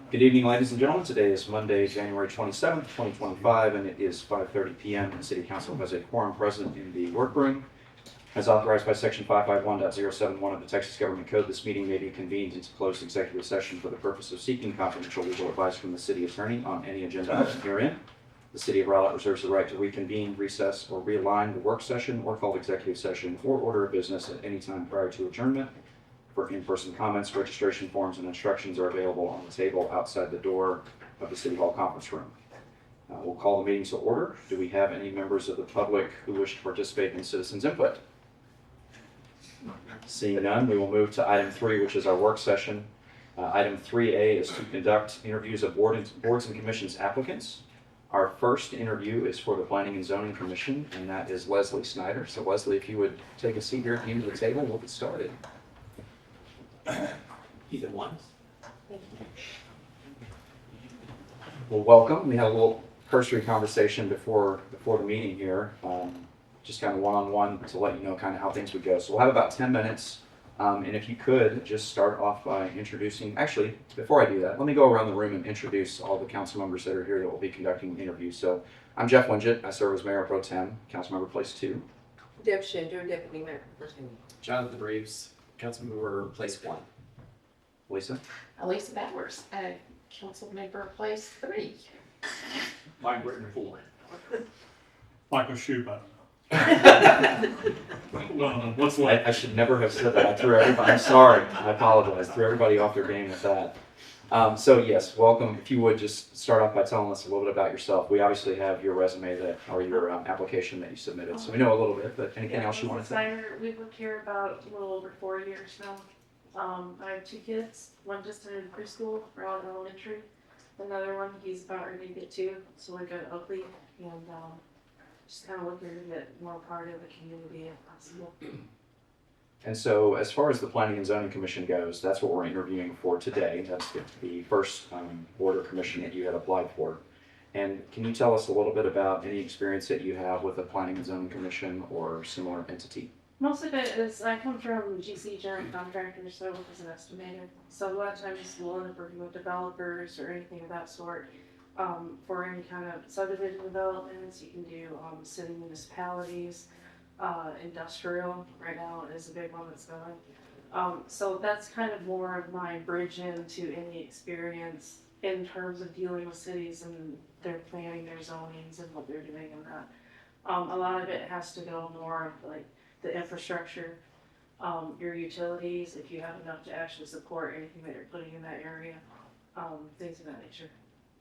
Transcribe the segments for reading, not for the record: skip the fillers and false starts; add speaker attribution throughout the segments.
Speaker 1: Good evening, ladies and gentlemen. Today is Monday, January 27th, 2025, and it is 5:30 p.m. The City Council has a quorum present in the workroom. As authorized by Section 551.071 of the Texas Government Code, this meeting may be convened into closed executive session for the purpose of seeking confidential legal advice from the city attorney on any agenda item herein. The City of Rowlett reserves the right to reconvene, recess, or realign the work session or called executive session or order of business at any time prior to adjournment. For in-person comments, registration forms and instructions are available on the table outside the door of the City Hall conference room. We'll call the meeting to order. Do we have any members of the public who wish to participate in citizens' input? Seeing none, we will move to item 3, which is our work session. Item 3A is to conduct interviews of boards and commissions applicants. Our first interview is for the Planning and Zoning Commission, and that is Leslie Snyder. So Leslie, if you would take a seat here at the end of the table, we'll get started.
Speaker 2: Either one.
Speaker 1: Well, welcome. We had a little cursory conversation before the meeting here, just kind of one-on-one to let you know kind of how things would go. So we'll have about 10 minutes, and if you could just start off by introducing, actually, before I do that, let me go around the room and introduce all the council members that are here that will be conducting the interview. So I'm Jeff Wingett. I serve as Mayor Pro Tem, Councilmember Place 2.
Speaker 3: Deb Shinder, Deputy Mayor.
Speaker 2: Jonathan Reeves, Councilmember Place 1.
Speaker 1: Lisa?
Speaker 4: Elisa Bowers, council member place 3.
Speaker 5: Mike Britton, 4. Michael Shoup, I don't know. What's left?
Speaker 1: I should never have said that. I threw everybody, I'm sorry. I apologize. Threw everybody off their game with that. So yes, welcome. If you would just start off by telling us a little bit about yourself. We obviously have your resume or your application that you submitted, so we know a little bit, but anything else you want to say?
Speaker 4: We've lived here about a little over 4 years now. I have 2 kids, one just in preschool, Rowlett Elementary. Another one, he's about ready to get 2, so we go to Oakley, and just kind of looking to get more part of the community if possible.
Speaker 1: And so as far as the Planning and Zoning Commission goes, that's what we're interviewing for today. That's the first board or commission that you had applied for. And can you tell us a little bit about any experience that you have with the Planning and Zoning Commission or similar entity?
Speaker 4: Most of it is, I come from GC General Contractors, so as an estimator. So a lot of times we'll end up working with developers or anything of that sort. For any kind of subdivision developments, you can do city municipalities, industrial right now is a big one that's going. So that's kind of more of my bridge into any experience in terms of dealing with cities and their planning, their zonings and what they're doing in that. A lot of it has to go more of like the infrastructure, your utilities, if you have enough to actually support anything that you're putting in that area, things of that nature.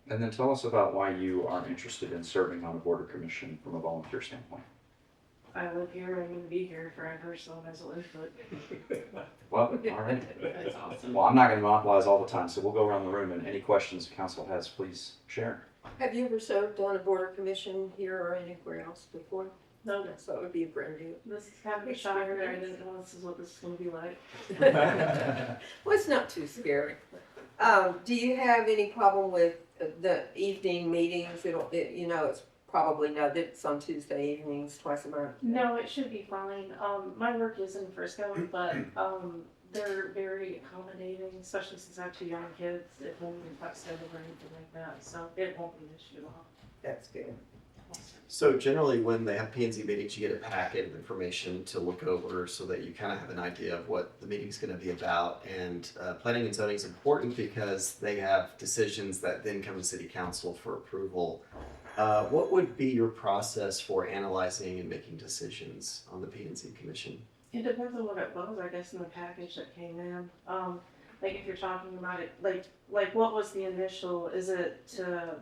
Speaker 1: And then tell us about why you are interested in serving on a board or commission from a volunteer standpoint.
Speaker 4: I live here, I'm gonna be here for my personal mental input.
Speaker 1: Well, all right.
Speaker 4: That's awesome.
Speaker 1: Well, I'm not going to monopolize all the time, so we'll go around the room, and any questions the council has, please share.
Speaker 3: Have you ever served on a board or commission here or anywhere else before?
Speaker 4: No,
Speaker 3: So it would be a brand new.
Speaker 4: this is kind of a shocker, I didn't know this is what this is gonna be like.
Speaker 3: Well, it's not too scary. Do you have any problem with the evening meetings? It's probably know that it's on Tuesday evenings, twice a month.
Speaker 4: No, it should be fine. My work is in Frisco, but they're very accommodating, especially since I have 2 young kids. It won't be flexible or anything like that, so it won't be an issue at all.
Speaker 3: That's good.
Speaker 2: So generally when they have P&Z meetings, you get a packet of information to look over so that you kind of have an idea of what the meeting's going to be about. And planning and zoning is important because they have decisions that then come to city council for approval. What would be your process for analyzing and making decisions on the P&Z commission?
Speaker 4: It depends on what it was, I guess, in the package that came in. Like if you're talking about it, like what was the initial, is it to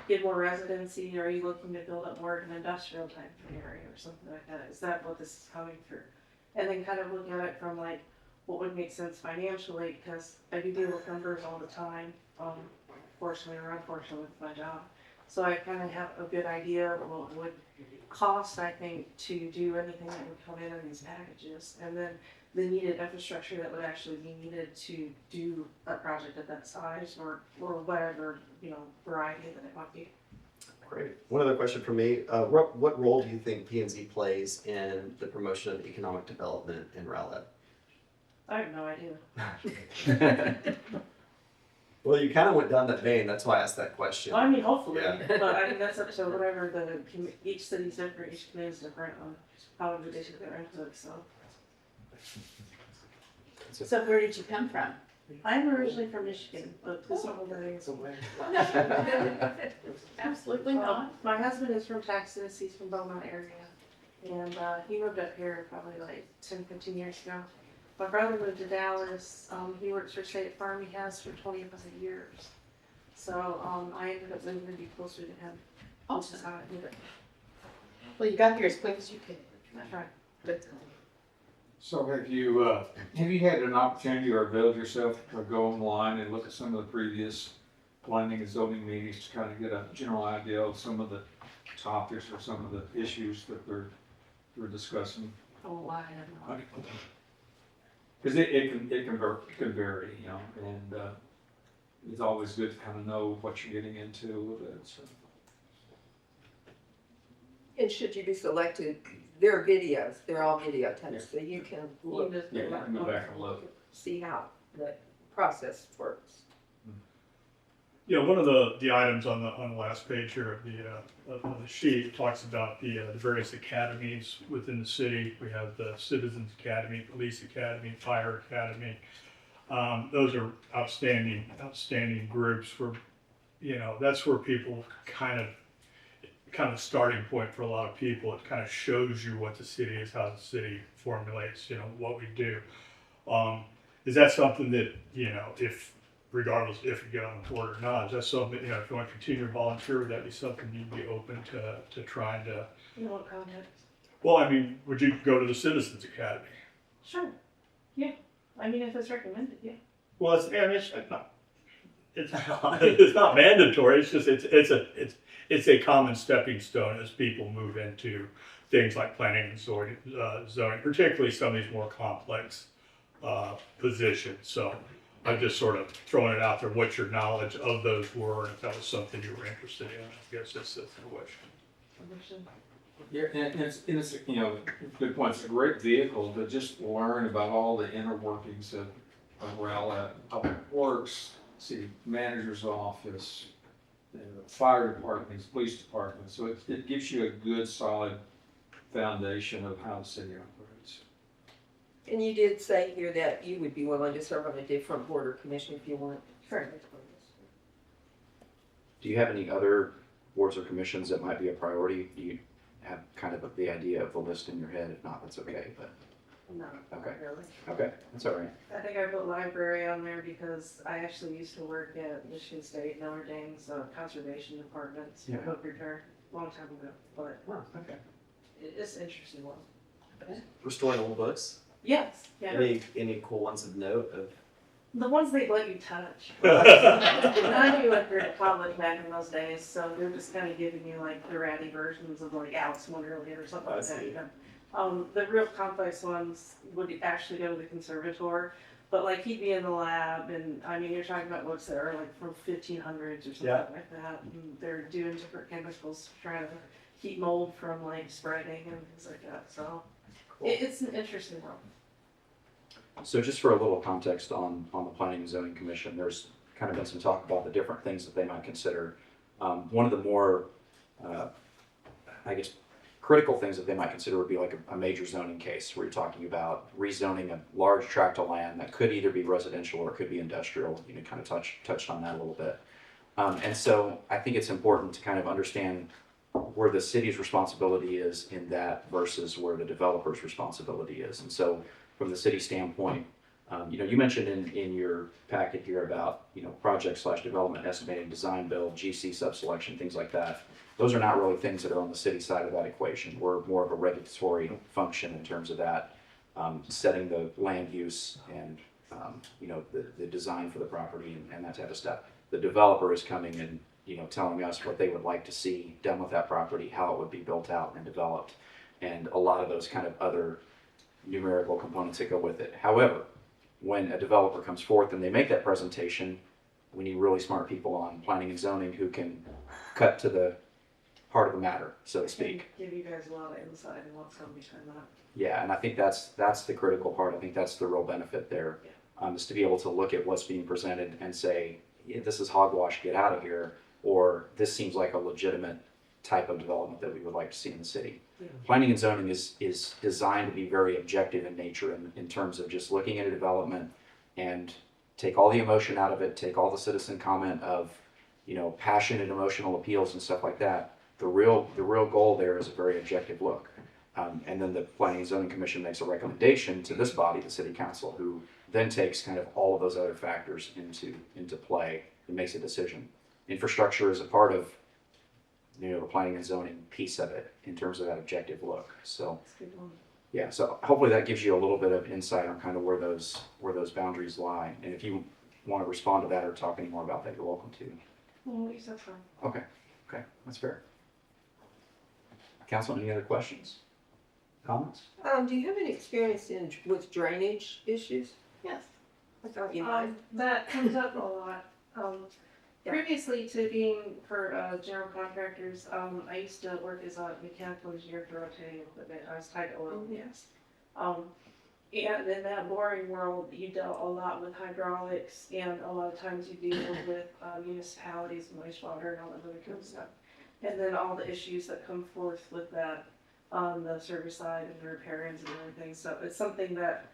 Speaker 4: get more residency, or are you looking to build up more of an industrial type of area or something like that? Is that what this is coming through? And then kind of look at it from like, what would make sense financially, because I do deal with numbers all the time, fortunately or unfortunately with my job. So I kind of have a good idea of what it would cost, I think, to do anything that would come in these packages. And then the needed infrastructure that would actually be needed to do a project of that size or whatever, variety that it might be.
Speaker 2: Great. One other question for me. What role do you think P&Z plays in the promotion of economic development in Rowlett?
Speaker 4: I have no idea.
Speaker 2: Well, you kind of went down that vein. That's why I asked that question.
Speaker 4: I mean, hopefully,
Speaker 2: Yeah.
Speaker 4: but I mean, that's up to whatever each city's different, each community's different on however they take their input, so.
Speaker 6: So where did you come from?
Speaker 4: I'm originally from Michigan, but this one is aware.
Speaker 6: Absolutely not.
Speaker 4: My husband is from Texas, he's from Beaumont area, and, he moved up here probably like 10, 15 years ago. My brother moved to Dallas, he works for State Farm, he has for 25 years. So, I ended up moving to be closer to him, which is how I did it.
Speaker 6: Well, you got here as quick as you could.
Speaker 4: That's right.
Speaker 6: But
Speaker 7: So have you had an opportunity or availed yourself to go online and look at some of the previous planning and zoning meetings to kind of get a general idea of some of the topics or some of the issues that they're discussing?
Speaker 4: Oh, I have no.
Speaker 7: Because it can vary, you know, and it's always good to kind of know what you're getting into a little bit, so.
Speaker 3: And should you be selected, there are videos, they're all videotaped, so you can look,
Speaker 7: Yeah, you can go back and look.
Speaker 3: see how the process works.
Speaker 5: Yeah, one of the items on the last page here of the sheet talks about the various academies within the city. We have the Citizens Academy, Police Academy, Fire Academy. Those are outstanding groups where, you know, that's where people kind of starting point for a lot of people. It kind of shows you what the city is, how the city formulates, you know, what we do. Is that something that, you know, regardless if you get on the board or not, is that something, you know, if you want to continue to volunteer, would that be something you'd be open to trying to?
Speaker 4: You know what context?
Speaker 5: Well, I mean, would you go to the Citizens Academy?
Speaker 4: Sure. Yeah. I mean, if it's recommended, yeah.
Speaker 5: Well, it's not mandatory. It's just it's a common stepping stone as people move into things like planning and zoning, particularly some of these more complex positions. So I'm just sort of throwing it out there, what your knowledge of those were, and if that was something you were interested in. I guess that's the question.
Speaker 7: Yeah, and it's, you know, good point. It's a great vehicle to just learn about all the inner workings of how it works, city manager's office, the fire departments, police department. So it gives you a good, solid foundation of how the city operates.
Speaker 3: And you did say here that you would be willing to serve on a different board or commission if you want.
Speaker 4: Sure.
Speaker 1: Do you have any other boards or commissions that might be a priority? Do you have kind of the idea of the list in your head? If not, that's okay, but,
Speaker 4: No,
Speaker 1: Okay.
Speaker 4: not really.
Speaker 1: okay, that's all right.
Speaker 4: I think I put library on there because I actually used to work at Michigan State, Notre Dame's conservation departments,
Speaker 1: Yeah.
Speaker 4: book return, long time ago, but
Speaker 1: Oh, okay.
Speaker 4: it's an interesting one.
Speaker 2: Restoring old books.
Speaker 4: Yes, yeah.
Speaker 2: Any cool ones of note of?
Speaker 4: The ones they let you touch. I knew it at college back in those days, so they're just kind of giving you like the ratty versions of like Alice in Wonderland or something
Speaker 2: I
Speaker 4: like that.
Speaker 2: see.
Speaker 4: You know? The real complex ones would actually go to the conservator, but like he'd be in the lab, and I mean you're talking about books that are like from 1500s or something
Speaker 2: Yeah.
Speaker 4: like that. And they're doing different chemicals trying to keep mold from like spreading and things like that. So it's an interesting one.
Speaker 1: So just for a little context on the Planning and Zoning Commission, there's kind of been some talk about the different things that they might consider. One of the more, I guess, critical things that they might consider would be like a major zoning case where you're talking about rezoning a large tract of land that could either be residential or it could be industrial. You kind of touched on that a little bit. And so I think it's important to kind of understand where the city's responsibility is in that versus where the developer's responsibility is. And so from the city standpoint, you know, you mentioned in your packet here about, you know, project/development, estimating, design, build, GC subselection, things like that. Those are not really things that are on the city side of that equation. We're more of a regulatory function in terms of that, setting the land use and, you know, the design for the property and that type of stuff. The developer is coming and, you know, telling us what they would like to see done with that property, how it would be built out and developed, and a lot of those kind of other numerical components that go with it. However, when a developer comes forth and they make that presentation, we need really smart people on planning and zoning who can cut to the heart of the matter, so to speak.
Speaker 4: Give you guys a lot of insight and what's going behind that.
Speaker 1: Yeah, and I think that's the critical part. I think that's the real benefit there, is to be able to look at what's being presented and say, "Yeah, this is hogwash, get out of here," or "this seems like a legitimate type of development that we would like to see in the city."
Speaker 4: Yeah.
Speaker 1: Planning and zoning is designed to be very objective in nature in terms of just looking at a development and take all the emotion out of it, take all the citizen comment of, passionate emotional appeals and stuff like that. The real goal there is a very objective look. And then the Planning and Zoning Commission makes a recommendation to this body, the City Council, who then takes kind of all of those other factors into play and makes a decision. Infrastructure is a part of, the planning and zoning piece of it in terms of that objective look. So,
Speaker 4: That's a good one.
Speaker 1: yeah, so hopefully that gives you a little bit of insight on kind of where those boundaries lie. And if you want to respond to that or talk any more about that, you're welcome to.
Speaker 4: Well, at least that's fine.
Speaker 1: Okay, that's fair. Council, any other questions? Comments?
Speaker 3: Do you have any experience with drainage issues?
Speaker 4: Yes.
Speaker 3: I thought you might.
Speaker 4: That comes up a lot.
Speaker 3: Yeah.
Speaker 4: Previously to being for general contractors, I used to work as a mechanical engineer for rotating equipment. I was tied to oil and gas. And in that boring world, you dealt a lot with hydraulics, and a lot of times you deal with municipalities, wastewater, and all that other kind of stuff. And then all the issues that come forth with that on the service side and the repair ends and everything. So it's something that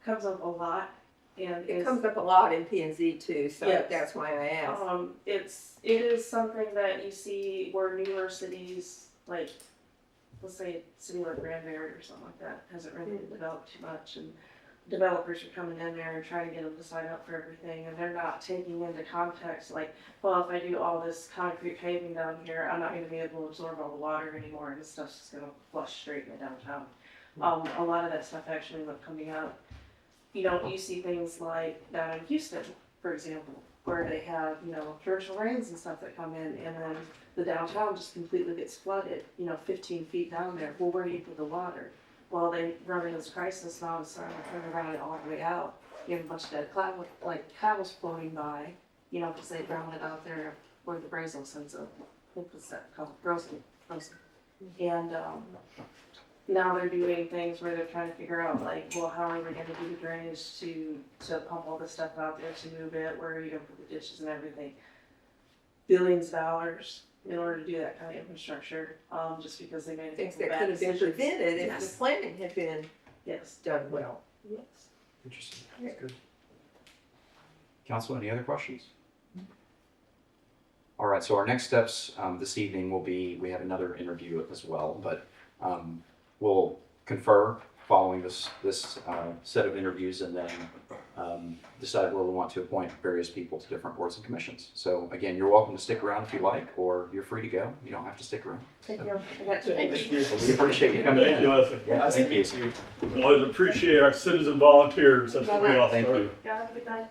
Speaker 4: comes up a lot. And
Speaker 3: It comes up a lot in P and Z too, so
Speaker 4: Yes.
Speaker 3: that's why I asked.
Speaker 4: It is something that you see where newer cities, like, let's say a city like Granbury or something like that, hasn't really developed too much, and developers are coming in there and trying to get them to sign up for everything, and they're not taking into context, like, well, if I do all this concrete paving down here, I'm not gonna be able to absorb all the water anymore, and this stuff's just gonna flush straight in the downtown. A lot of that stuff actually ended up coming out. You see things like down in Houston, for example, where they have, torrential rains and stuff that come in, and then the downtown just completely gets flooded, 15 feet down there. Well, where do you put the water? Well, they run into this crisis, and all of a sudden they turn around it all the way out. You have a bunch of dead cattle floating by, because they drowned it out there where the Brazos sends up. What's that called? Frozen. And now they're doing things where they're trying to figure out, like, well, how are we gonna do the drainage to pump all this stuff out there, to move it, where are you gonna put the ditches and everything? Billions of dollars in order to do that kind of infrastructure, just because they made a
Speaker 3: Things
Speaker 4: couple
Speaker 3: that
Speaker 4: bad
Speaker 3: could have been
Speaker 4: decisions.
Speaker 3: prevented if
Speaker 4: Yes.
Speaker 3: the planning had been
Speaker 4: Yes.
Speaker 3: done well.
Speaker 4: Yes.
Speaker 1: Interesting. That's good. Council, any other questions? All right, so our next steps this evening will be, we have another interview as well, but we'll confer following this set of interviews and then decide where we want to appoint various people to different boards and commissions. So again, you're welcome to stick around if you like, or you're free to go. You don't have to stick around.
Speaker 4: Thank you. I got two.
Speaker 6: Thank you.
Speaker 1: We appreciate you coming
Speaker 5: Thank you,
Speaker 1: in.
Speaker 5: Leslie.
Speaker 1: Yeah, thank you.
Speaker 5: We always appreciate our citizen volunteers. That's what we all
Speaker 1: Thank
Speaker 5: start.
Speaker 1: you.
Speaker 4: Got a good night.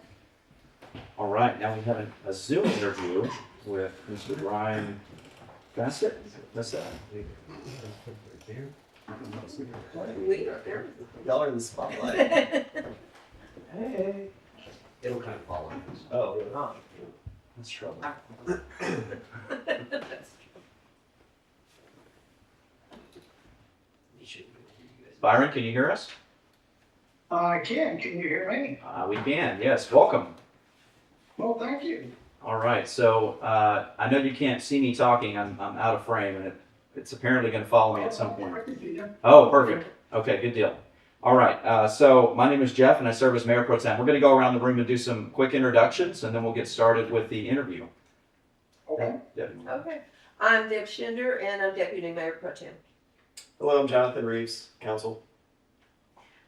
Speaker 1: All right, now we have a Zoom interview with Mr. Brian Bassett. That's that.
Speaker 3: We are there.
Speaker 2: Y'all are in the spotlight.
Speaker 1: Hey.
Speaker 2: It'll kind of follow.
Speaker 1: Oh, that's trouble. Byron, can you hear us?
Speaker 8: I can. Can you hear me?
Speaker 1: We can, yes. Welcome.
Speaker 8: Well, thank you.
Speaker 1: All right, so I know you can't see me talking. I'm out of frame, and it's apparently going to follow me at some point.
Speaker 8: I can see you.
Speaker 1: Oh, perfect. Okay, good deal. All right, so my name is Jeff, and I serve as Mayor Pro Tem. We're going to go around the room and do some quick introductions, and then we'll get started with the interview.
Speaker 8: Okay.
Speaker 3: Okay. I'm Deb Schinder, and I'm Deputy Mayor Pro Tem.
Speaker 2: Hello, I'm Jonathan Reeves, council.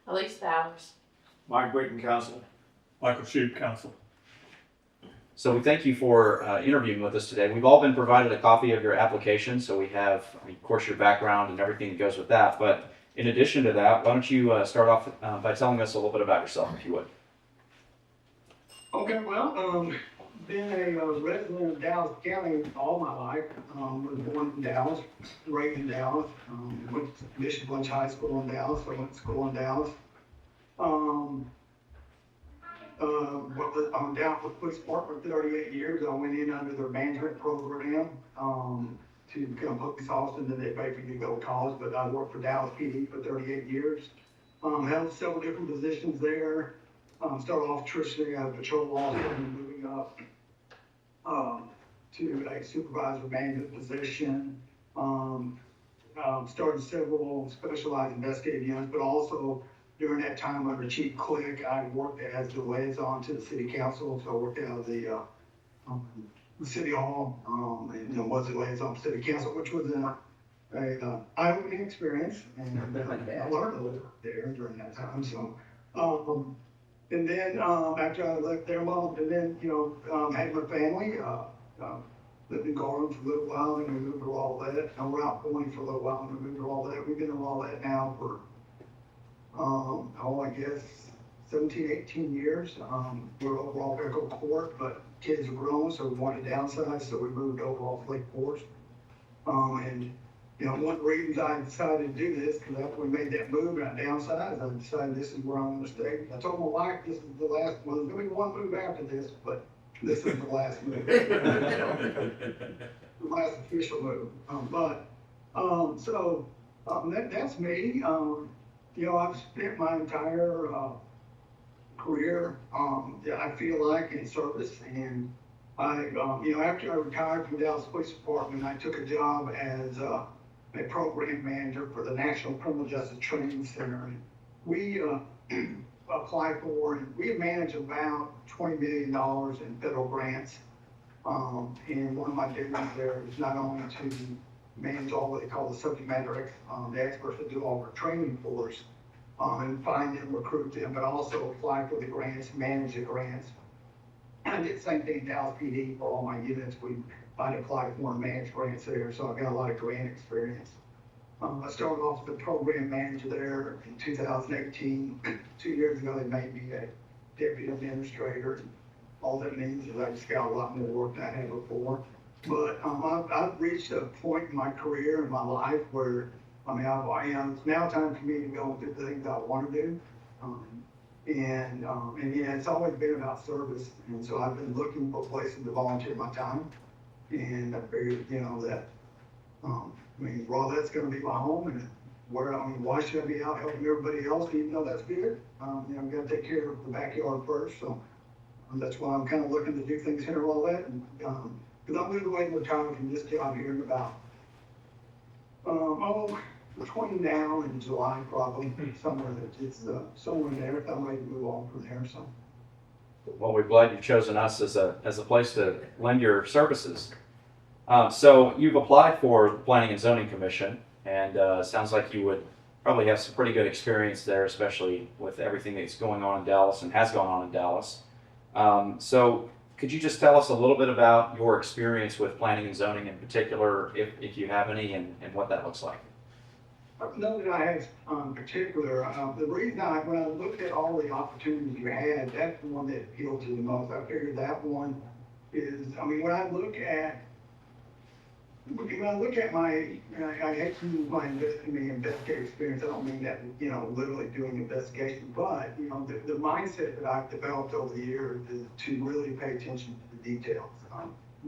Speaker 6: Elise Bowers.
Speaker 7: Mike Whitten, council.
Speaker 5: Michael Shoup, council.
Speaker 1: So we thank you for interviewing with us today. We've all been provided a copy of your application, so we have, of course, your background and everything that goes with that. But in addition to that, why don't you start off by telling us a little bit about yourself, if you would.
Speaker 8: Okay, well, been a resident of Dallas County all my life. Was born in Dallas, raised in Dallas. Went to Bishop Lynch High School in Dallas. I went to school in Dallas. I'm down with the police department for 38 years. I went in under their management program to become a police officer, and then they paid for me to go to college. But I worked for Dallas PD for 38 years. Held several different positions there. Started off traditionally as a patrol officer and moving up to a supervisor management position. Started several specialized investigative units, but also during that time under Chief Click, I worked as the liaison to the city council. So I worked out of the city hall, and was the liaison to city council, which was an eye-opening experience, and I learned a little there during that time. So, and then after I left there, well, and then had my family. Lived in Garland for a little while, and we moved to Rowlett. And we're out Point for a little while, and we moved to Rowlett. We've been in Rowlett now for, I guess 17, 18 years. We're over off Echo Court, but kids are grown, so we wanted to downsize, so we moved over off Lake Forest. And one of the reasons I decided to do this, because after we made that move and I downsized, I decided this is where I'm gonna stay. I told my wife this is the last one. There's gonna be one move after this, but this is the last move. The last official move. That's me. I've spent my entire career, I feel like, in service. And after I retired from Dallas Police Department, I took a job as a program manager for the National Criminal Justice Training Center. And we apply for, and we manage about $20 million in federal grants. And one of my duties there is not only to manage all what they call the subject matter the experts that do all our training for us, and find them, recruit them, but also apply for the grants, manage the grants. And I did the same thing in Dallas PD for all my units. I'd apply for and manage grants there, so I've got a lot of grant experience. I started off as a program manager there in 2018. 2 years ago, they made me a deputy administrator. All that means is I just got a lot more work than I had before. But I've reached a point in my career, in my life, where it's now time for me to go and do the things I want to do. It's always been about service, and so I've been looking for places to volunteer my time. And I figured, that Rowlett's going to be my home, and why should I be out helping everybody else, even though that's good? I've got to take care of the backyard first, so that's why I'm kind of looking to do things here in Rowlett. And because I'm moving away to retire from this job here in about between now and July, probably somewhere in there. I'm ready to move on from there. So.
Speaker 1: Well, we're glad you've chosen us as a place to lend your services. So you've applied for the Planning and Zoning Commission, and sounds like you would probably have some pretty good experience there, especially with everything that's going on in Dallas and has gone on in Dallas. So could you just tell us a little bit about your experience with planning and zoning in particular, if you have any, and what that looks like?
Speaker 8: No, that I have in particular. The reason when I looked at all the opportunities you had, that's the one that appealed to the most. I figured that one is, when I look at my, I hate to use my investigative experience. I don't mean that, literally doing investigation, but, the mindset that I've developed over the years is to really pay attention to the details.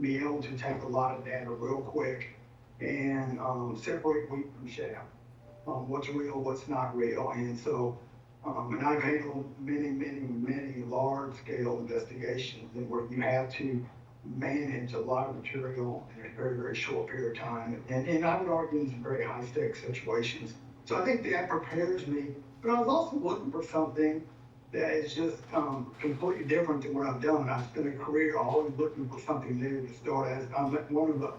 Speaker 8: Be able to take a lot of data real quick and separate wheat from chaff. What's real, what's not real. And so, and I've handled many large-scale investigations where you have to manage a lot of material in a very, very short period of time. And I would argue in some very high-stakes situations. So I think that prepares me. But I was also looking for something that is just completely different than what I've done. I've spent a career always looking for something new to start as. One of the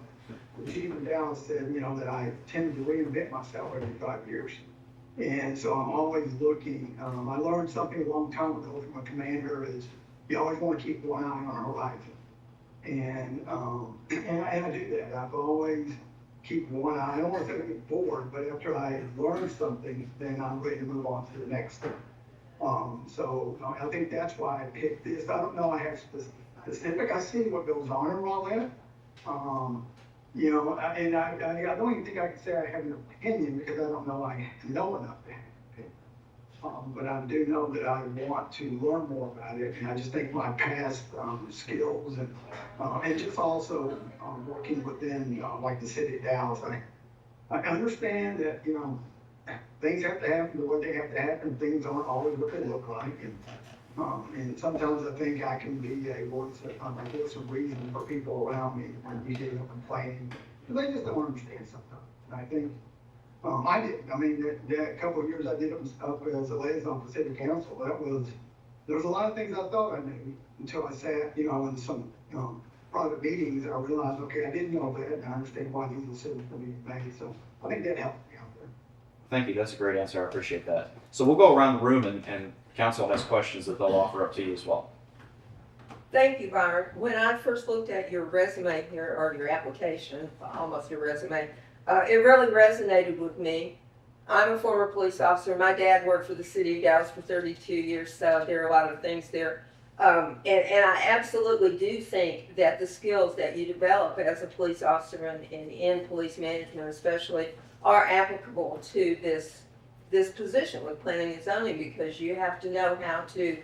Speaker 8: chief in Dallas said, that I tend to reinvent myself every 5 years. And so I'm always looking. I learned something a long time ago from a commander is you always want to keep one eye on the horizon. And I do that. I've always keep one eye. I don't want to say I get bored, but after I learn something, then I'm ready to move on to the next thing. So I think that's why I picked this. I don't know I have specific. I see what goes on in Rowlett. And I don't even think I can say I have an opinion because I don't know I know enough to have an opinion. But I do know that I want to learn more about it, and I just think my past skills and just also working within like the city of Dallas, I understand that things have to happen the way they have to happen. Things aren't always what they look like, And sometimes I think I can be a voice of reason for people around me when you hear them complaining. They just don't understand sometimes. And I think, I did. I mean, that couple of years I did up as a liaison for city council, there was a lot of things I thought I knew until I sat, in some, private meetings. I realized, okay, I didn't know that, and I understand why these decisions were being made. So I think that helped me out there.
Speaker 1: Thank you. That's a great answer. I appreciate that. So we'll go around the room and council has questions that they'll offer up to you as well.
Speaker 3: Thank you, Byron. When I first looked at your resume here, or your application, almost your resume, it really resonated with me. I'm a former police officer. My dad worked for the city of Dallas for 32 years, so there are a lot of things there. And I absolutely do think that the skills that you develop as a police officer and in police management especially are applicable to this position with planning and zoning, because you have to know how to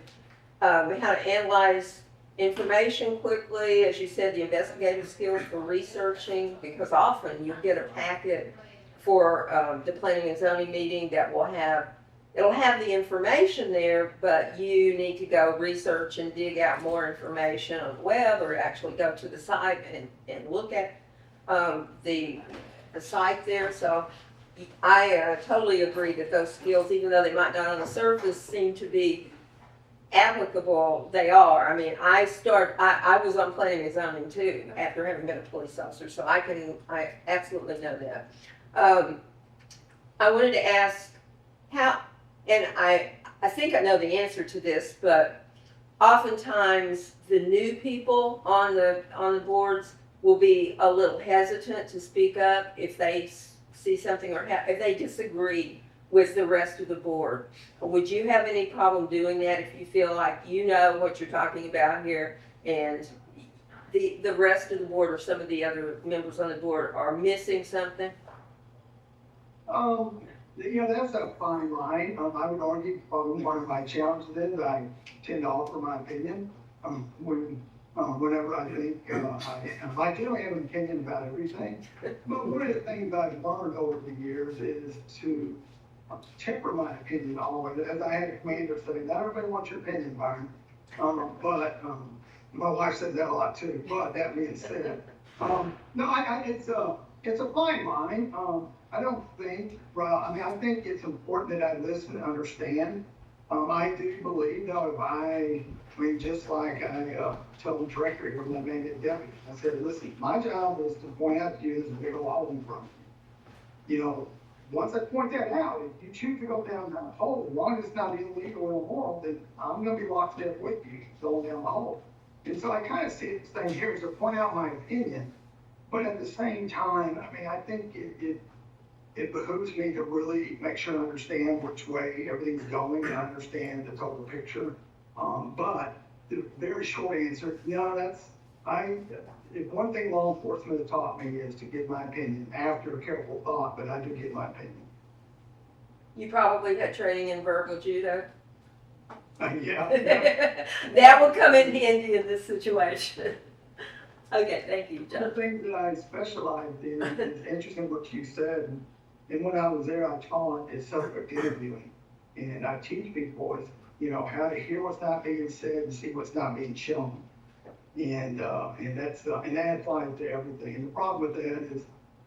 Speaker 3: analyze information quickly, as you said, the investigative skills for researching, because often you get a packet for the planning and zoning meeting that it'll have the information there, but you need to go research and dig out more information on the web, or actually go to the site and look at the site there. So I totally agree that those skills, even though they might not on the surface seem to be applicable, they are. I mean, I was on planning and zoning too after having been a police officer, so I absolutely know that. I wanted to ask how, and I think I know the answer to this, but oftentimes the new people on the boards will be a little hesitant to speak up if they see something or if they disagree with the rest of the board. Would you have any problem doing that if you feel like you know what you're talking about here and the rest of the board or some of the other members on the board are missing something?
Speaker 8: That's a fine line. I would argue probably one of my challenges is I tend to offer my opinion whenever I think I generally have an opinion about everything. But one of the things I've learned over the years is to temper my opinion always. As I had a commander say, not everybody wants your opinion, Byron. But my wife says that a lot too. But that being said, it's a fine line. I don't think, I think it's important that I listen and understand. I do believe, though, just like I told the director here when I made it deputy, I said, listen, my job is to point out to you there's a big hole in front of you. Once I point that out, if you choose to go down that hole, as long as it's not illegal or immoral, then I'm going to be locked up with you going down the hole. And so I kind of see this thing here as to point out my opinion, but at the same time, I think it behooves me to really make sure I understand which way everything's going and understand the total picture. But the very short answer, if one thing law enforcement has taught me is to give my opinion after careful thought, but I do give my opinion.
Speaker 3: You probably had training in verbal judo.
Speaker 8: Yeah.
Speaker 3: That will come in handy in this situation. Okay, thank you,
Speaker 8: The
Speaker 3: John.
Speaker 8: thing that I specialized in is interesting what you said. And when I was there, I taught is subject interviewing. And I teach people how to hear what's not being said and see what's not being shown. And that applies to everything. And the problem with that is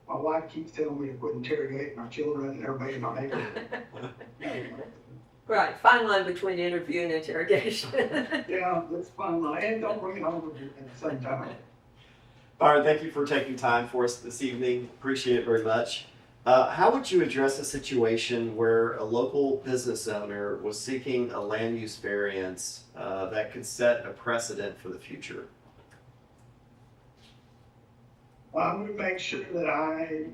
Speaker 8: my wife keeps telling me to quit interrogating our children and everybody in my neighborhood.
Speaker 3: Right, fine line between interview and interrogation.
Speaker 8: Yeah, that's fine. And don't bring it home with you at the same time.
Speaker 2: Byron, thank you for taking time for us this evening. Appreciate it very much. How would you address a situation where a local business owner was seeking a land use variance that could set a precedent for the future?
Speaker 8: I'm going to make sure that I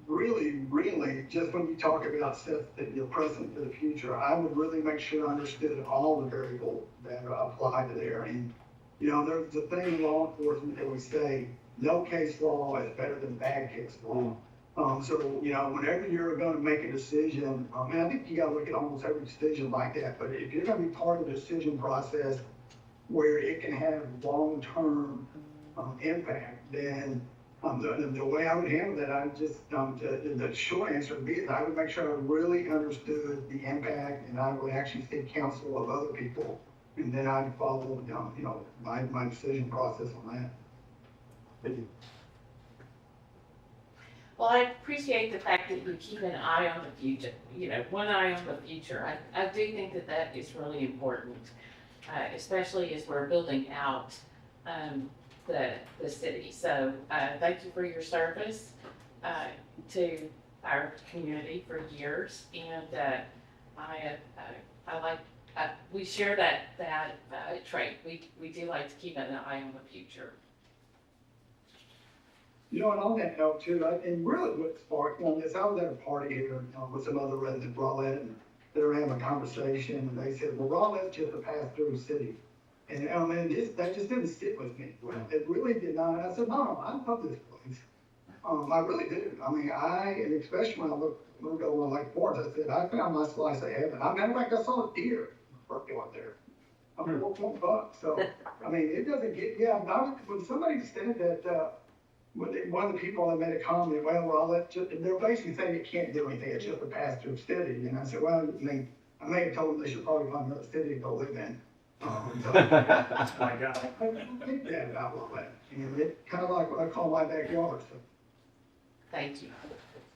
Speaker 8: really, just when you talk about stuff that you're present for the future, I would really make sure I understood all the variables that apply to there. And, there's a thing in law enforcement that we say, no case law is better than bad case law. So, whenever you're going to make a decision, I think you got to look at almost every decision like that, but if you're going to be part of the decision process where it can have long-term impact, then the way I would handle that, the short answer would be is I would make sure I really understood the impact, and I would actually seek counsel of other people and then I'd follow, my decision process on that.
Speaker 2: Thank you.
Speaker 6: Well, I appreciate the fact that you keep an eye on the future, one eye on the future. I do think that that is really important, especially as we're building out, the city. So, thank you for your service, to our community for years. And, we share that trait. We do like to keep an eye on the future.
Speaker 8: And on that note too, and really what sparked on this, I was at a party here, with some other residents, Rowlett, and they were having a conversation, and they said, well, Rowlett's just a pass-through city. And, that just didn't sit with me. Well, it really did not. I said, no, I love this place. I really do. And especially when I moved over to Lake Forest, I said, I found my slice of heaven. Matter of fact, I saw a deer working out there. $4 So, it doesn't get, when somebody said that, one of the people that made a comment, they're basically saying it can't do anything, it's just a pass-through city. And I said, well, I may have told them they should probably find another city to go live in.
Speaker 5: My God.
Speaker 8: I don't think that about Rowlett. And it's kind of like what I call my backyard. So.
Speaker 6: Thank you.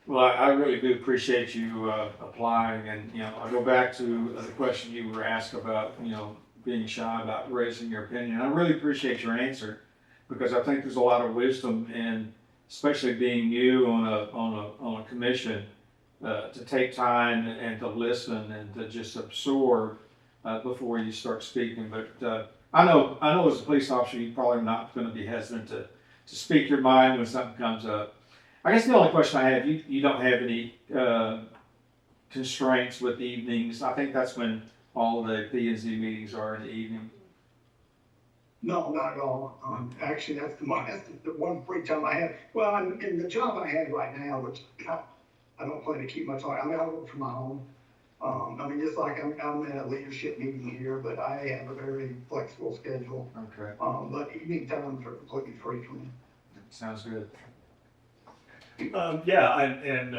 Speaker 7: Well, I really do appreciate you applying, and I go back to the question you were asked about, being shy about raising your opinion. I really appreciate your answer, because I think there's a lot of wisdom in, especially being new on a commission, to take time and to listen and to just absorb before you start speaking. But I know as a police officer, you're probably not going to be hesitant to speak your mind when something comes up. I guess the only question I have, you don't have any constraints with evenings. I think that's when all the P&Z meetings are in the evening.
Speaker 8: No, not at all. Actually, that's the one free time I have. Well, in the job I have right now, which I don't plan to keep much on. I work from my home. Just like I'm in a leadership meeting here, but I have a very flexible schedule.
Speaker 7: Okay.
Speaker 8: But evening times are completely free for me.
Speaker 7: Sounds good.
Speaker 5: You've gotten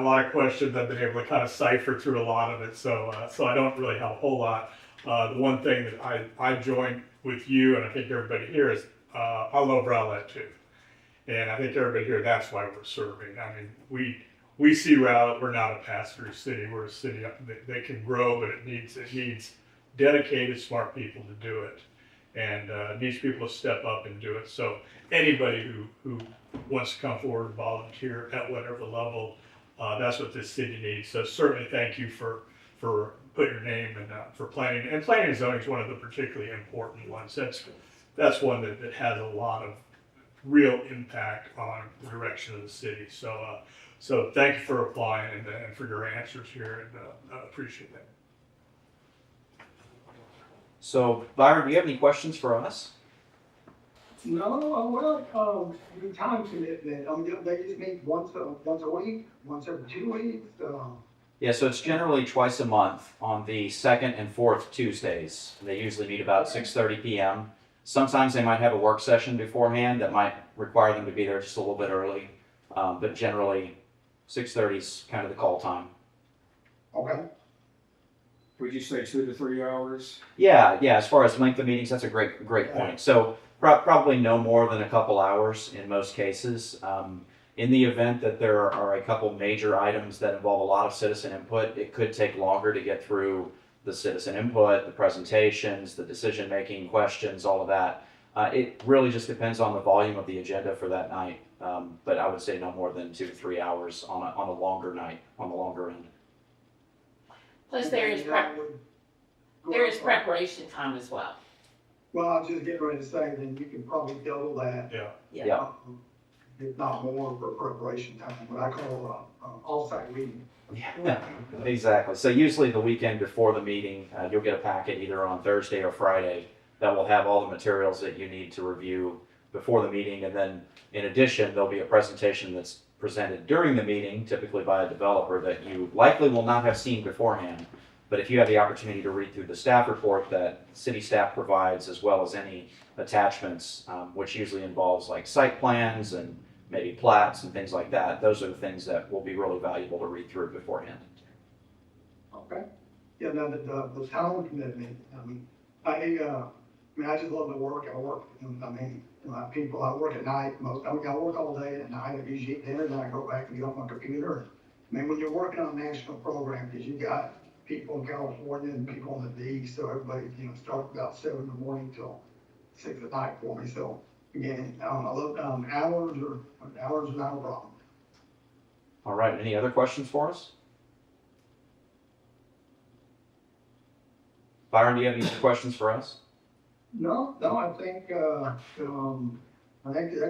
Speaker 5: a lot of questions. I've been able to kind of cipher through a lot of it, so I don't really have a whole lot. The one thing that I joined with you, and I think everybody here, is I love Rowlett too, and I think everybody here, that's why we're serving. We see Rowlett, we're not a pass-through city. We're a city that can grow, but it needs dedicated, smart people to do it, and needs people to step up and do it. So anybody who wants to come forward and volunteer at whatever level, that's what this city needs. So certainly thank you for putting your name and for planning. And planning and zoning is one of the particularly important ones. That's one that has a lot of real impact on the direction of the city. So thank you for applying and for your answers here, and I appreciate that.
Speaker 1: So, Byron, do you have any questions for us?
Speaker 8: No, the time commitment, they just meet once a week, once every 2 weeks.
Speaker 1: Yeah, so it's generally twice a month on the second and fourth Tuesdays. They usually meet about 6:30 p.m. Sometimes they might have a work session beforehand that might require them to be there just a little bit early. But generally, 6:30 is kind of the call time.
Speaker 8: Okay.
Speaker 7: Would you say 2 to 3 hours?
Speaker 1: Yeah, as far as length of meetings, that's a great point. So probably no more than a couple hours in most cases. In the event that there are a couple major items that involve a lot of citizen input, it could take longer to get through the citizen input, the presentations, the decision-making questions, all of that. It really just depends on the volume of the agenda for that night. But I would say no more than 2 to 3 hours on a longer night, on the longer end.
Speaker 6: Plus, there is preparation time as well.
Speaker 8: Well, I was just getting ready to say, then you can probably double that.
Speaker 1: Yeah.
Speaker 8: If not more for preparation time, what I call off-site reading.
Speaker 1: Yeah, exactly. So usually the weekend before the meeting, you'll get a packet either on Thursday or Friday that will have all the materials that you need to review before the meeting. And then in addition, there'll be a presentation that's presented during the meeting, typically by a developer that you likely will not have seen beforehand. But if you have the opportunity to read through the staff report that city staff provides, as well as any attachments, which usually involves like site plans and maybe plats and things like that, those are the things that will be really valuable to read through beforehand.
Speaker 8: Okay. Yeah, now the time commitment, I just love the work. I work, people, I work at night I work all day and at night. I usually eat dinner, then I go back and get on my computer. When you're working on a national program, because you got people in California and people in the East, so everybody, starts about 7 in the morning till 6 at night for me. So again, I love, hours are not a problem.
Speaker 1: All right, any other questions for us? Byron, do you have any questions for us?
Speaker 8: No, I think that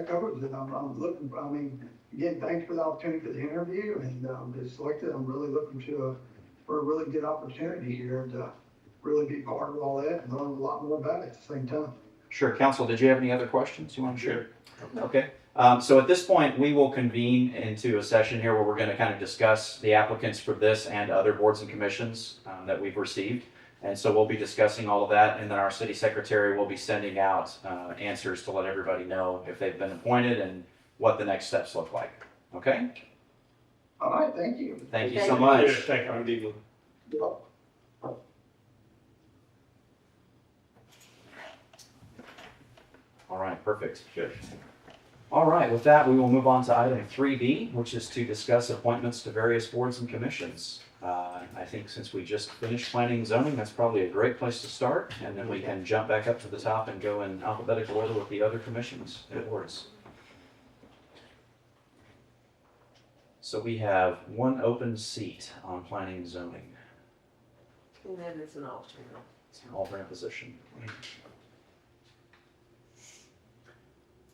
Speaker 8: covers it. I'm looking, again, thanks for the opportunity for the interview and, to select it. I'm really looking for a really good opportunity here to really be part of all that and learn a lot more about it at the same time.
Speaker 1: Sure. Council, did you have any other questions you want to share? Okay. So at this point, we will convene into a session here where we're going to kind of discuss the applicants for this and other boards and commissions that we've received. And so we'll be discussing all of that, and then our city secretary will be sending out answers to let everybody know if they've been appointed and what the next steps look like. Okay?
Speaker 8: All right, thank you.
Speaker 1: Thank you so
Speaker 3: Thank you.
Speaker 1: much.
Speaker 5: Thank you.
Speaker 1: All right, perfect. Good. All right, with that, we will move on to item 3B, which is to discuss appointments to various boards and commissions. I think since we just finished planning and zoning, that's probably a great place to start, and then we can jump back up to the top and go in alphabetical order with the other commissions and boards. So we have one open seat on planning and zoning.
Speaker 3: And that is an alternate.
Speaker 1: It's an alternate position.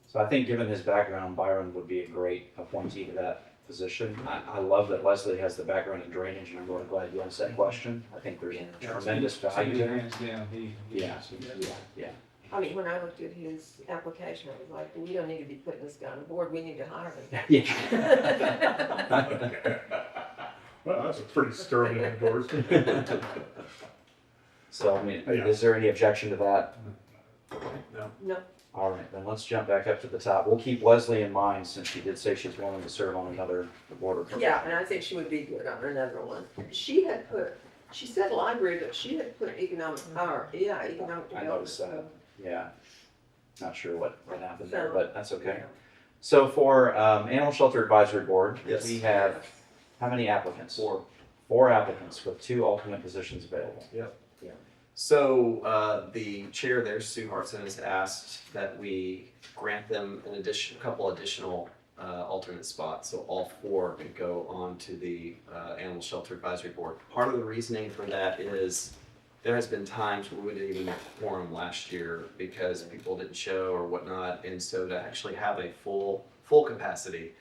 Speaker 1: So I think given his background, Byron would be a great appointee to that position. I love that Leslie has the background in drainage, and I'm really glad you asked that question. I think there's tremendous value there.
Speaker 7: Hands down,
Speaker 1: Yeah. Yeah.
Speaker 3: When I looked at his application, I was like, we don't need to be putting this guy on the board, we need to hire him.
Speaker 1: Yeah.
Speaker 5: Well, that's a pretty sterling endorsement.
Speaker 1: So, is there any objection to that?
Speaker 3: No,
Speaker 1: All right, then let's jump back up to the top. We'll keep Leslie in mind since she did say she's willing to serve on another board or commission.
Speaker 3: yeah, and I think she would be good on another one. She said library, but she had put economic
Speaker 1: I
Speaker 3: development.
Speaker 1: noticed that. Yeah. Not sure what happened there,
Speaker 3: So-
Speaker 1: but that's okay. So for Animal Shelter Advisory Board,
Speaker 2: Yes.
Speaker 1: we have how many applicants?
Speaker 2: 4.
Speaker 1: 4 applicants with 2 alternate positions available.
Speaker 2: So the chair there, Sue Hartson, has asked that we grant them a couple additional alternate spots, so all 4 could go on to the Animal Shelter Advisory Board. Part of the reasoning for that is there has been times where we didn't even make a quorum last year because people didn't show or whatnot, and so to actually have a full capacity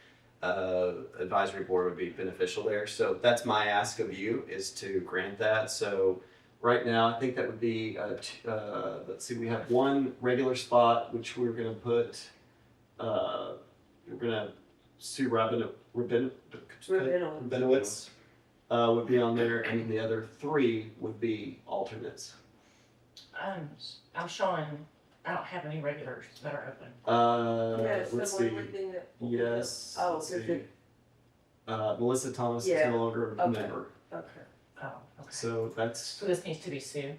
Speaker 2: advisory board would be beneficial there. So that's my ask of you, is to grant that. So right now, I think that would be, let's see, we have 1 regular spot, which we're gonna put, Sue Rabinowitz would be on there, and the other 3 would be alternates.
Speaker 9: I'm showing, I don't have any regulars that are open.
Speaker 3: Yes,
Speaker 2: Let's
Speaker 3: someone
Speaker 2: see,
Speaker 3: living that.
Speaker 2: yes.
Speaker 3: Oh,
Speaker 2: let's
Speaker 3: is
Speaker 2: see.
Speaker 3: it,
Speaker 2: Melissa Thomas is
Speaker 3: Yeah,
Speaker 2: no longer a
Speaker 3: okay.
Speaker 2: member,
Speaker 3: okay.
Speaker 9: Oh, okay.
Speaker 2: so that's,
Speaker 9: So this needs to be Sue,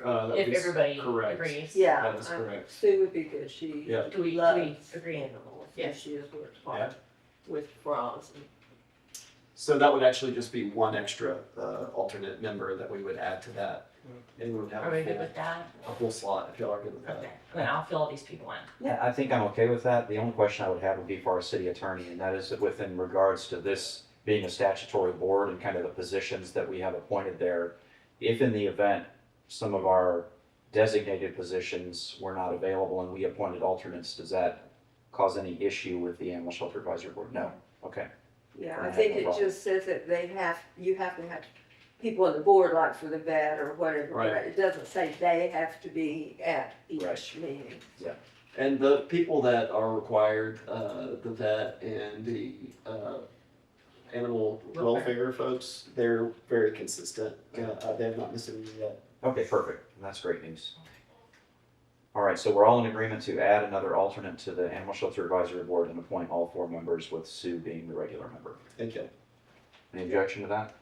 Speaker 2: that
Speaker 9: if
Speaker 2: is
Speaker 9: everybody
Speaker 2: correct.
Speaker 9: agrees.
Speaker 3: Yeah.
Speaker 2: That is correct.
Speaker 3: Sue would be good, she
Speaker 2: Yeah.
Speaker 9: Do we
Speaker 3: loves
Speaker 9: agree?
Speaker 3: animals,
Speaker 9: Yeah.
Speaker 3: and she has worked hard with frogs.
Speaker 2: So that would actually just be 1 extra alternate member that we would add to that. And we would have
Speaker 9: Are we
Speaker 2: a
Speaker 9: good
Speaker 2: full,
Speaker 9: with that?
Speaker 2: a full slot, if y'all are good with that.
Speaker 9: Okay, then I'll fill all these people in.
Speaker 1: Yeah, I think I'm okay with that. The only question I would have would be for our city attorney, and that is that within regards to this being a statutory board and kind of the positions that we have appointed there, if in the event some of our designated positions were not available and we appointed alternates, does that cause any issue with the Animal Shelter Advisory Board? No. Okay.
Speaker 3: Yeah,
Speaker 1: Right,
Speaker 3: I think
Speaker 1: no
Speaker 3: it
Speaker 1: problem.
Speaker 3: just says that you have to have people on the board, like for the vet or whatever.
Speaker 2: Right.
Speaker 3: It doesn't say they have to be at each
Speaker 1: Right.
Speaker 3: meeting.
Speaker 2: And the people that are required, the vet and the animal welfare folks, they're very consistent. They have not missed a meeting yet.
Speaker 1: Okay, perfect. That's great news. All right, so we're all in agreement to add another alternate to the Animal Shelter Advisory Board and appoint all 4 members, with Sue being the regular member.
Speaker 2: Thank you.
Speaker 1: Any objection to that?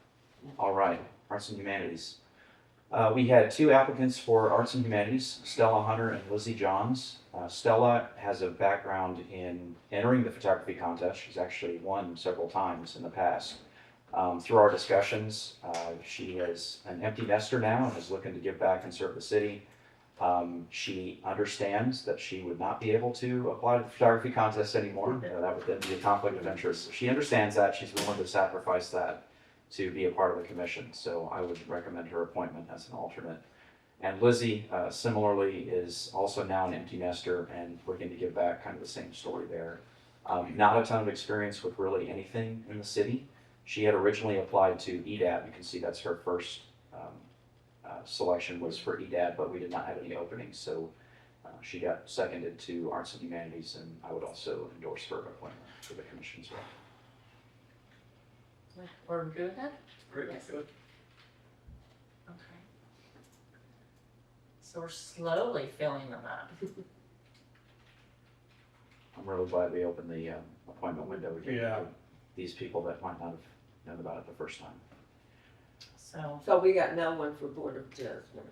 Speaker 1: All right, Arts and Humanities. We had two applicants for Arts and Humanities, Stella Hunter and Lizzie Johns. Stella has a background in entering the photography contest. She's actually won several times in the past. Through our discussions, she is an empty nester now and is looking to give back and serve the city. She understands that she would not be able to apply to the photography contest anymore. That would then be a conflict of interest. She understands that. She's willing to sacrifice that to be a part of the commission. So I would recommend her appointment as an alternate. And Lizzie, similarly, is also now an empty nester and looking to give back, kind of the same story there. Not a ton of experience with really anything in the city. She had originally applied to EDAB. You can see that's her first selection was for EDAB, but we did not have any openings. So she got seconded to Arts and Humanities, and I would also endorse her appointment for the commission as well.
Speaker 9: We're good with that?
Speaker 5: Great.
Speaker 9: Yes. Okay. So we're slowly filling them up.
Speaker 1: I'm really glad we opened the appointment window again.
Speaker 5: Yeah.
Speaker 1: For these people that might not have known about it the first time.
Speaker 9: So,
Speaker 3: So we got no one for Board of Adjustment.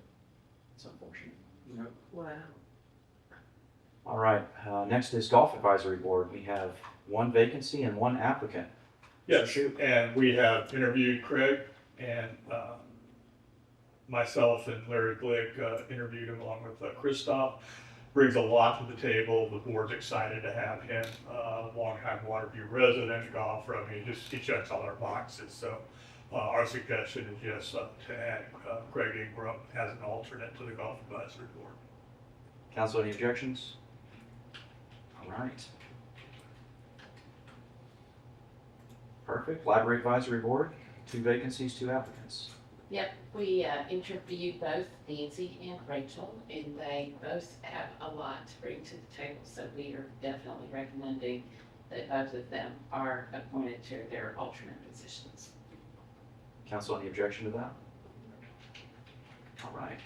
Speaker 1: It's unfortunate.
Speaker 3: Wow.
Speaker 1: All right, next is Golf Advisory Board. We have one vacancy and one applicant.
Speaker 5: Yes, and we have interviewed Craig, and myself and Larry Glick interviewed him along with Christoph. Brings a lot to the table. The board's excited to have him, longtime Waterview resident, golfer. I mean, he checks all our boxes. So our suggestion is just to add Craig Ingram as an alternate to the Golf Advisory Board.
Speaker 1: Council, any objections? All right. Perfect. Library Advisory Board, two vacancies, two applicants.
Speaker 6: Yep, we interviewed both Nancy and Rachel, and they both have a lot to bring to the table, so we are definitely recommending that both of them are appointed to their alternate positions.
Speaker 1: Council, any objection to that? All right.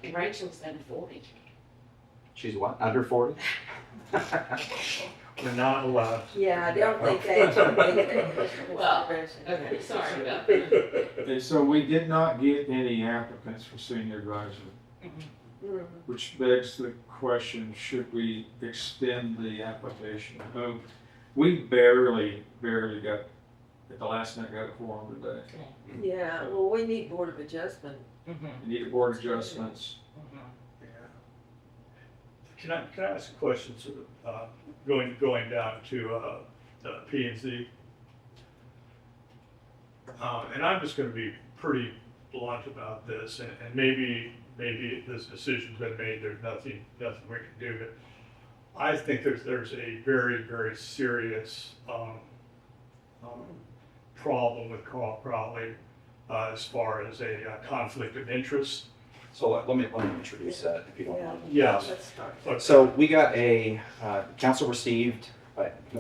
Speaker 6: And Rachel's been 40.
Speaker 1: She's what, under 40?
Speaker 5: We're not allowed.
Speaker 3: Yeah, I don't think they should make that
Speaker 6: Well,
Speaker 3: consideration.
Speaker 6: Okay, sorry about that.
Speaker 7: Okay, so we did not get any applicants for senior advisor,
Speaker 3: Mhm.
Speaker 7: which begs the question, should we extend the application? We barely got, at the last minute, got a quorum today.
Speaker 3: Yeah, well, we need Board of Adjustment.
Speaker 9: mhm,
Speaker 7: We need a board adjustments.
Speaker 9: mhm.
Speaker 5: Can I ask a question, sort of, going down to the P and Z? And I'm just gonna be pretty blunt about this, and maybe this decision's been made, there's nothing we can do, but I think there's a very, very serious problem with Carl Crowley as far as a conflict of interest.
Speaker 1: So let me introduce that, if you don't mind.
Speaker 5: Yes.
Speaker 3: Let's start.
Speaker 1: So we got council received,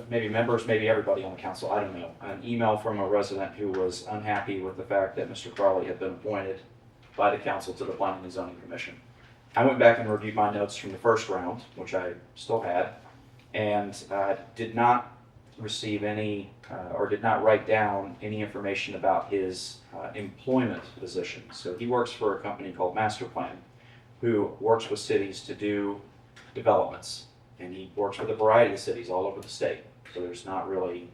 Speaker 1: maybe members, maybe everybody on the council, I don't know, an email from a resident who was unhappy with the fact that Mr. Crowley had been appointed by the council to the Planning and Zoning Commission. I went back and reviewed my notes from the first round, which I still had, and did not receive any, or did not write down any information about his employment position. So he works for a company called Master Plan, who works with cities to do developments. And he works with a variety of cities all over the state. So there's not really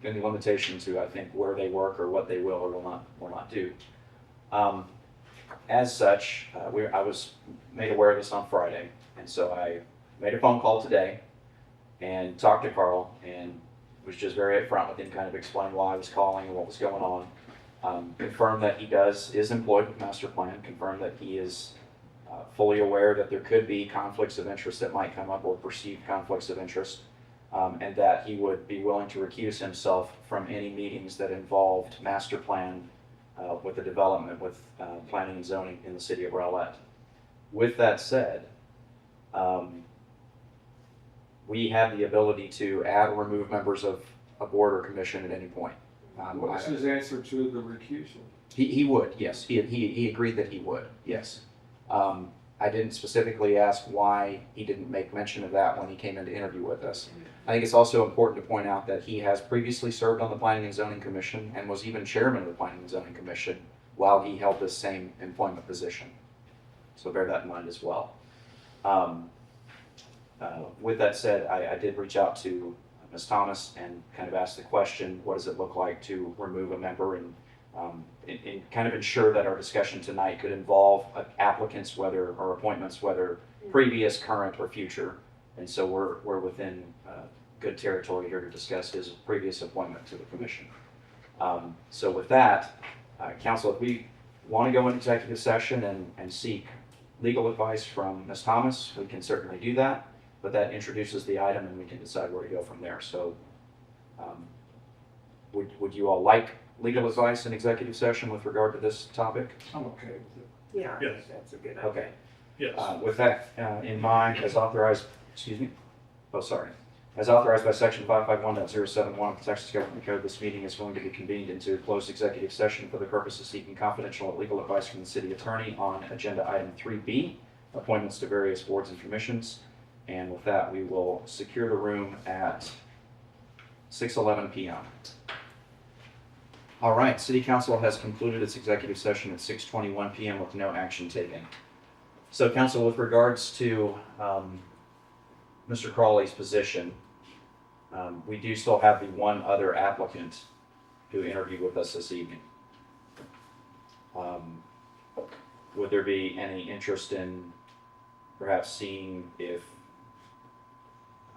Speaker 1: any limitation to, I think, where they work or what they will or will not do. As such, I was made aware of this on Friday. And so I made a phone call today and talked to Carl and was just very upfront with him, kind of explained why I was calling and what was going on. Confirmed that he is employed with Master Plan, confirmed that he is fully aware that there could be conflicts of interest that might come up or perceived conflicts of interest, and that he would be willing to recuse himself from any meetings that involved Master Plan with the development with planning and zoning in the city of Rowlett. With that said, we have the ability to add or remove members of a board or commission at any point.
Speaker 7: What's his answer to the recusal?
Speaker 1: He would, yes. He agreed that he would, yes. I didn't specifically ask why he didn't make mention of that when he came in to interview with us. I think it's also important to point out that he has previously served on the Planning and Zoning Commission and was even chairman of the Planning and Zoning Commission while he held this same employment position. So bear that in mind as well. With that said, I did reach out to Ms. Thomas and kind of asked the question, what does it look like to remove a member, and kind of ensure that our discussion tonight could involve applicants, whether, or appointments, whether previous, current, or future. And so we're within good territory here to discuss his previous appointment to the commission. So with that, council, if we want to go into executive session and seek legal advice from Ms. Thomas, we can certainly do that, but that introduces the item and we can decide where to go from there. So would you all like legal advice in executive session with regard to this topic?
Speaker 7: I'm okay with it.
Speaker 3: Yeah, I
Speaker 5: Yes.
Speaker 3: think that's a good idea.
Speaker 1: Okay.
Speaker 5: Yes.
Speaker 1: With that in mind, as authorized by section 551.071 of the Texas Government Code, this meeting is going to be convened into closed executive session for the purpose of seeking confidential legal advice from the city attorney on agenda item 3B, appointments to various boards and commissions. And with that, we will secure the room at 6:11 p.m. All right, City Council has concluded its executive session at 6:21 p.m. with no action taken. So council, with regards to Mr. Crawley's position, we do still have the one other applicant who interviewed with us this evening. Would there be any interest in perhaps seeing if,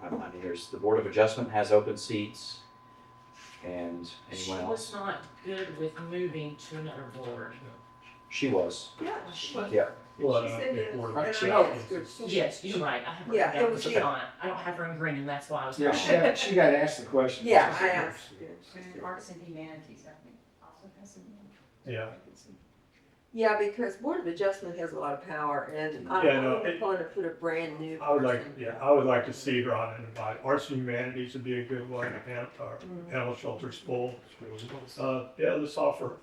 Speaker 1: I mean, there's, the Board of Adjustment has open seats, and
Speaker 6: She
Speaker 1: anyone
Speaker 6: was
Speaker 1: else?
Speaker 6: not good with moving to another board.
Speaker 1: She was.
Speaker 3: Yeah, she
Speaker 1: Yeah.
Speaker 5: Well,
Speaker 3: She said yes.
Speaker 5: before-
Speaker 3: And I
Speaker 1: She-
Speaker 3: asked her,
Speaker 6: Yes, you're right, I have her
Speaker 3: Yeah,
Speaker 6: down
Speaker 3: it
Speaker 6: for
Speaker 3: was
Speaker 6: the
Speaker 3: you.
Speaker 6: on. I don't have her in green, and that's why I was.
Speaker 7: Yeah, she got asked the question.
Speaker 3: Yeah, I asked.
Speaker 10: And Arts and Humanities, I think, also has some.
Speaker 5: Yeah.
Speaker 3: Yeah, because Board of Adjustment has a lot of power, and I'm
Speaker 5: Yeah, no,
Speaker 3: going to put a brand new
Speaker 5: I would like,
Speaker 3: person.
Speaker 5: yeah, I would like to see her on an invite. Arts and Humanities would be a good one, and our animal shelters full. Yeah, let's offer,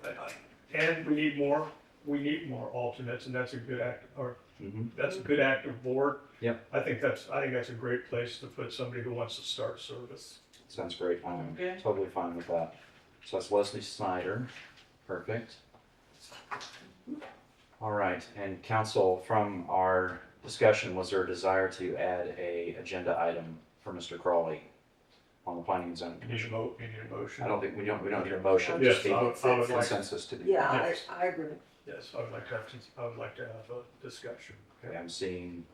Speaker 5: and we need more alternates, and that's a good act, or
Speaker 1: Mhm.
Speaker 5: that's a good active board.
Speaker 1: Yep.
Speaker 5: I think that's a great place to put somebody who wants to start service.
Speaker 1: Sounds great. I'm
Speaker 6: Okay.
Speaker 1: totally fine with that. So that's Leslie Snyder. Perfect. All right, and council, from our discussion, was there a desire to add a agenda item for Mr. Crawley on the Planning and Zoning
Speaker 5: You need a
Speaker 1: Commission?
Speaker 5: you need a motion.
Speaker 1: I don't think, we don't need a motion,
Speaker 5: Yes,
Speaker 1: just the
Speaker 5: I would like,
Speaker 1: consensus to do.
Speaker 3: Yeah,
Speaker 5: Yes.
Speaker 3: I agree.
Speaker 5: yes, I would like to have a discussion.
Speaker 1: Okay, I'm seeing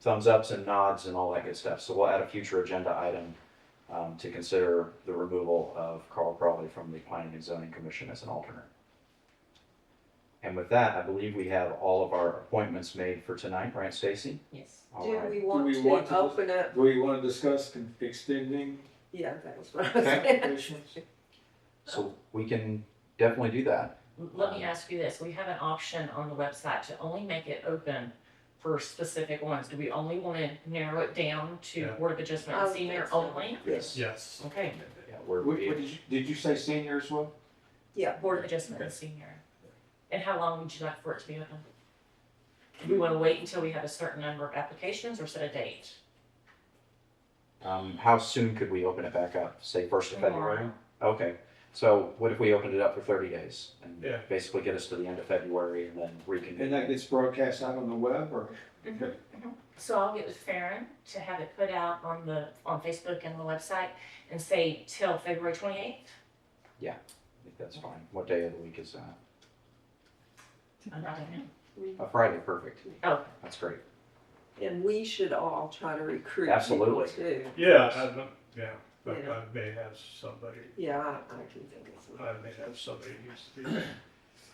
Speaker 1: thumbs ups and nods and all that good stuff. So we'll add a future agenda item to consider the removal of Carl Crawley from the Planning and Zoning Commission as an alternate. And with that, I believe we have all of our appointments made for tonight, right, Stacy?
Speaker 6: Yes.
Speaker 1: All
Speaker 3: Do
Speaker 1: right.
Speaker 3: we want
Speaker 7: we want
Speaker 3: to
Speaker 7: to
Speaker 3: open up?
Speaker 7: Do we want to discuss extending
Speaker 3: Yeah, that was what I was saying.
Speaker 7: applications?
Speaker 1: So we can definitely do that.
Speaker 6: Let me ask you this, we have an option on the website to only make it open for specific ones. Do we only want to narrow it down to
Speaker 5: Yeah.
Speaker 6: Board of Adjustment
Speaker 3: I
Speaker 6: and
Speaker 3: would
Speaker 6: Senior
Speaker 3: think so.
Speaker 6: only?
Speaker 1: Yes.
Speaker 5: Yes.
Speaker 6: Okay,
Speaker 1: Yeah,
Speaker 7: What did you say senior as well?
Speaker 3: Yeah,
Speaker 6: Board of Adjustment and Senior. And how long would you like for it to be open? Do we want to wait until we have a certain number of applications or set a date?
Speaker 1: How soon could we open it back up? Say 1st of February?
Speaker 6: Tomorrow.
Speaker 1: Okay. So what if we opened it up for 30 days and
Speaker 5: Yeah.
Speaker 1: basically get us to the end of February and then
Speaker 7: And
Speaker 1: reconvene?
Speaker 7: that gets broadcast out on the web, or?
Speaker 6: So I'll get with Farron to have it put out on Facebook and the website and say till February 28th.
Speaker 1: I think that's fine. What day of the week is that?
Speaker 6: I'm not in.
Speaker 1: A Friday, perfect.
Speaker 6: Oh.
Speaker 1: That's great.
Speaker 3: and we should all try to recruit people
Speaker 1: Absolutely.
Speaker 3: too.
Speaker 5: Yeah, but
Speaker 3: Yeah.
Speaker 5: I may have somebody,
Speaker 3: Yeah, I can think of some.
Speaker 5: I may have somebody who needs to be there.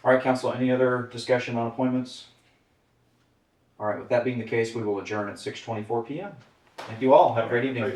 Speaker 1: All right, council, any other discussion on appointments? All right, with that being the case, we will adjourn at 6:24 p.m. Thank you all. Have a great evening.